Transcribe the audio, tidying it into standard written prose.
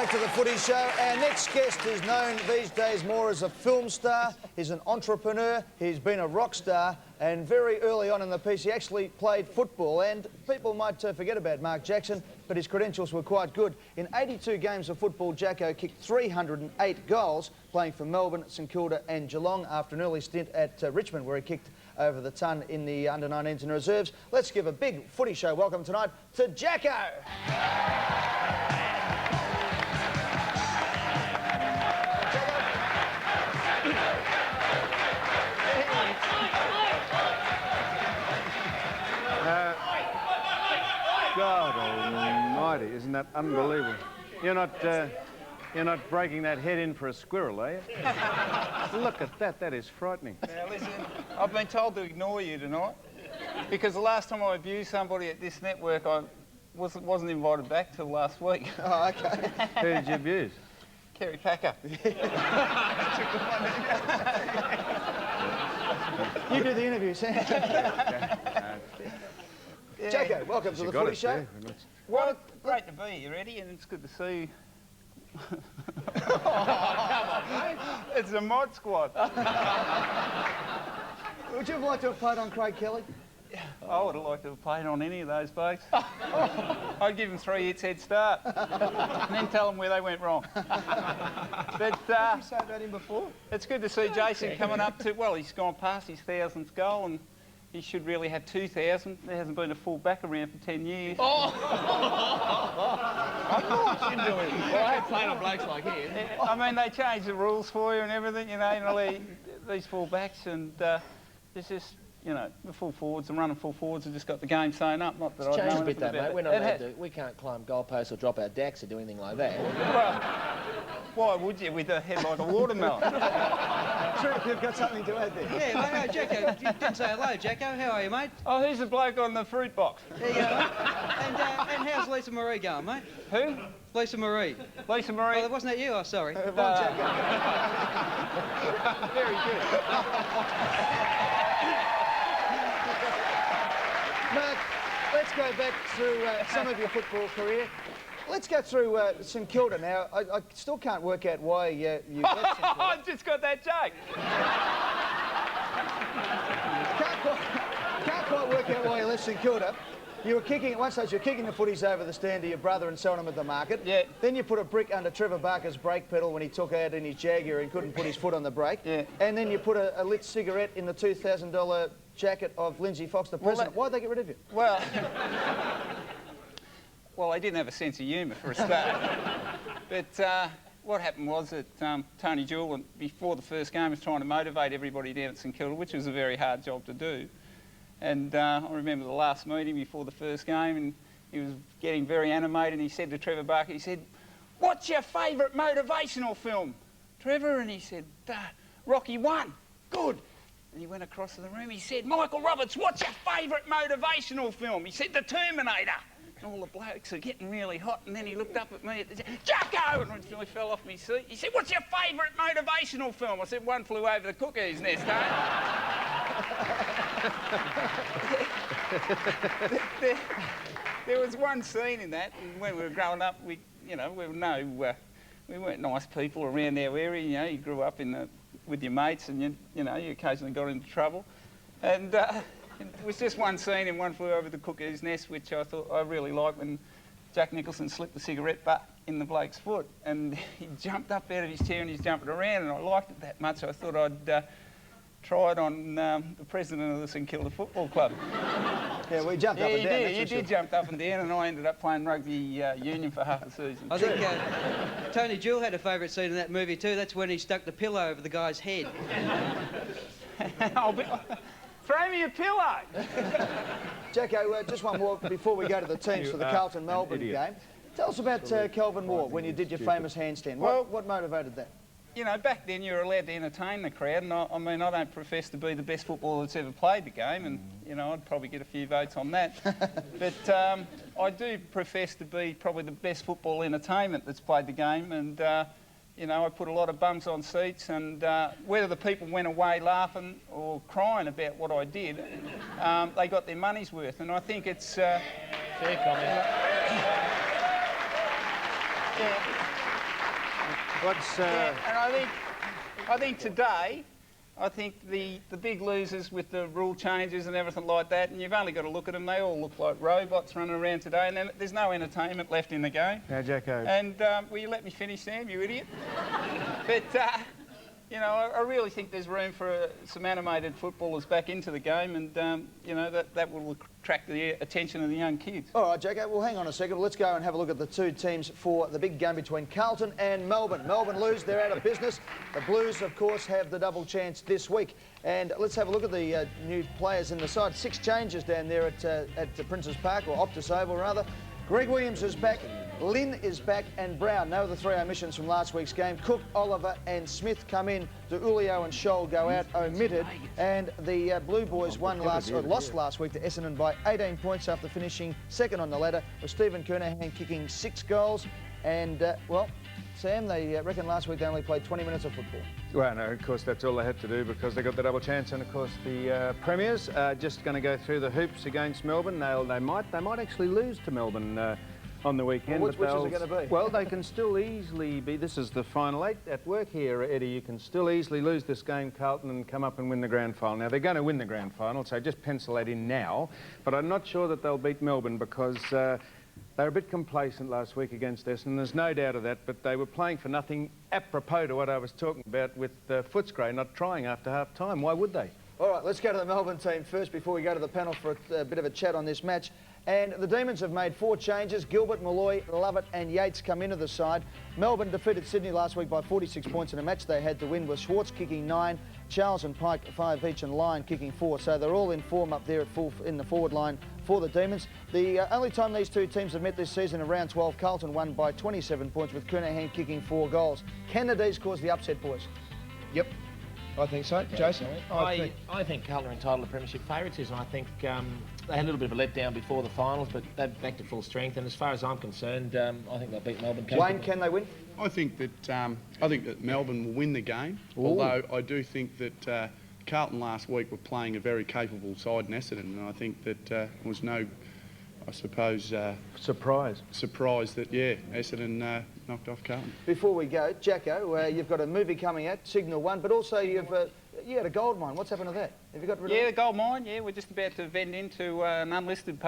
back to the Footy Show. Our next guest is known these days more as a film star. He's an entrepreneur. He's been a rock star. And very early on in the piece, he actually played football. And people might forget about Mark Jackson, but his credentials were quite good. In 82 games of football, Jacko kicked 308 goals, playing for Melbourne, St Kilda and Geelong after an early stint at Richmond, where he kicked over the ton in the under-19s and reserves. Let's give a big Footy Show welcome tonight to Jacko. God almighty, isn't that unbelievable? You're not breaking that head in for a squirrel, are you? Look at that, that is frightening. Now listen, I've been told to ignore you tonight because the last time I abused somebody at this network, I wasn't invited back till last week. Oh, okay. Who did you abuse? Kerry Packer. You do the interviews, Jacko, welcome to the Footy Show. Well, great to be here, Eddie, and it's good to see you. Oh, come on, mate. It's a mod squad. Would you have liked to have played on Craig Kelly? I would have liked to have played on any of those blokes. I'd give them 3 hits head start and then tell them where they went wrong. But Did you say about him before? it's good to see Jason coming up to, well, he's gone past his 1000th goal and he should really have 2,000. There hasn't been a full back around for 10 years. Oh! I know what you're doing. Well, I hate playing on blokes like him. I mean, they changed the rules for you and everything, you know these full backs, and it's just, you know, the full forwards and running full forwards have just got the game sewn up. Not that It's I know changed a bit though, anything mate. about We're it. not allowed to, we can't climb goalposts or drop our decks or do anything like that. Well, why would you with a head like a watermelon? True, you've got something to add there. Yeah, mate, oh, Jacko, you didn't say hello, Jacko. How are you, mate? Oh, who's the bloke on the fruit box? There you go, mate. And how's Lisa Marie going, mate? Who? Lisa Marie. Lisa Marie? Oh, wasn't that you? Oh, sorry. Very good. Mark, let's go back through some of your football career. Let's go through St Kilda now. I still can't work out why you left St Kilda. I just got that joke. Can't quite work out why you left St Kilda. You were kicking, at one stage, you were kicking the footies over the stand to your brother and selling them at the market. Yeah. Then you put a brick under Trevor Barker's brake pedal when he took out in his Jaguar and couldn't put his foot on the brake. Yeah. And then you put a lit cigarette in the $2,000 jacket of Lindsay Fox, the president. Why'd they get rid of you? Well, well, they didn't have a sense of humour for a start. But what happened was that Tony Jewell, before the first game, was trying to motivate everybody down at St Kilda, which was a very hard job to do. And I remember the last meeting before the first game, and he was getting very animated, and he said to Trevor Barker, he said, "What's your favourite motivational film, Trevor?" And he said, "Rocky 1. Good." And he went across to the room, he said, "Michael Roberts, what's your favourite motivational film?" He said, "The Terminator." And all the blokes are getting really hot, and then he looked up at me and said, "Jacko!" And I fell off my seat. He said, "What's your favourite motivational film?" I said, "One Flew Over the Cuckoo's Nest, There was one scene in that, and when we were growing up, we weren't nice people around our area. You know, you grew up with your mates, and you occasionally got into trouble. And it was just one scene in One Flew Over the Cuckoo's Nest, which I thought I really liked, when Jack Nicholson slipped the cigarette butt in the bloke's foot, and he jumped up out of his chair and he's jumping around, and I liked it that much. I thought I'd try it on the president of the St Kilda Football Club. Yeah, we jumped up and down. He did jump up and down, and I ended up playing rugby union for half the season. I think Tony Jewell had a favourite scene in that movie too. That's when he stuck the pillow over the guy's head. Throw me a pillow! Jacko, just one more before we go to the teams for the Carlton-Melbourne game. Tell us about Kelvin Moore, when you did your famous handstand. What motivated that? You know, back then you were allowed to entertain the crowd, and I mean, I don't profess to be the best footballer that's ever played the game, and, you know, I'd probably get a few votes on that. But I do profess to be probably the best football entertainment that's played the game, and, you know, I put a lot of bums on seats, and whether the people went away laughing or crying about what I did, they got their money's worth, and I think it's... Fair comment. Yeah. What's... Yeah, and I think today, I think the big losers with the rule changes and everything like that, and you've only got to look at them, they all look like robots running around today, and then there's no entertainment left in the game. Now, Jacko... And will you let me finish, Sam, you idiot? But, you know, I really think there's room for some animated footballers back into the game, and, you know, that will attract the attention of the young kids. All right, Jacko, well, hang on a second. Let's go and have a look at the two teams for the big game between Carlton and Melbourne. Melbourne lose, they're out of business. The Blues, of course, have the double chance this week. And let's have a look at the new players in the side. 6 changes down there at the Princes Park, or Optus Oval, rather. Greg Williams is back, Lynn is back, and Brown. No, the 3 omissions from last week's game. Cook, Oliver and Smith come in. Julio and Scholl go out omitted. And the Blue Boys lost last week to Essendon by 18 points after finishing second on the ladder, with Stephen Kernahan kicking 6 goals. And, well, Sam, they reckon last week they only played 20 minutes of football. Well, no, of course, that's all they had to do because they got the double chance. And, of course, the Premiers are just going to go through the hoops against Melbourne. They might actually lose to Melbourne on the weekend. Well, which is it going to be? Well, they can still easily be... This is the final 8 at work here, Eddie. You can still easily lose this game, Carlton, and come up and win the grand final. Now, they're going to win the grand final, so just pencil that in now. But I'm not sure that they'll beat Melbourne because... they were a bit complacent last week against Essendon, there's no doubt of that, but they were playing for nothing, apropos to what I was talking about with Footscray not trying after half-time. Why would they? All right, let's go to the Melbourne team first before we go to the panel for a bit of a chat on this match. And the Demons have made 4 changes. Gilbert, Malloy, Lovett and Yates come into the side. Melbourne defeated Sydney last week by 46 points in a match they had to win, with Schwartz kicking 9, Charles and Pike 5 each, and Lyon kicking 4. So they're all in form up there in the forward line for the Demons. The only time these two teams have met this season in round 12, Carlton won by 27 points, with Kernahan kicking 4 goals. Can the D's cause the upset, boys? Yep, I think so. Jason? I think Carlton are entitled to premiership favouritism. I think they had a little bit of a letdown before the finals, but they're back to full strength. And as far as I'm concerned, I think they'll beat Melbourne. Wayne, can they win? I think that Melbourne will win the game. Ooh. Although I do think that Carlton last week were playing a very capable side in Essendon, and I think that there was no, I suppose, surprise that Essendon knocked off Carlton. Before we go, Jacko, you've got a movie coming out, Signal 1, but also you had a gold mine. What's happened to that? Have you got rid of it? Yeah, the gold mine. Yeah, we're just about to vend into an unlisted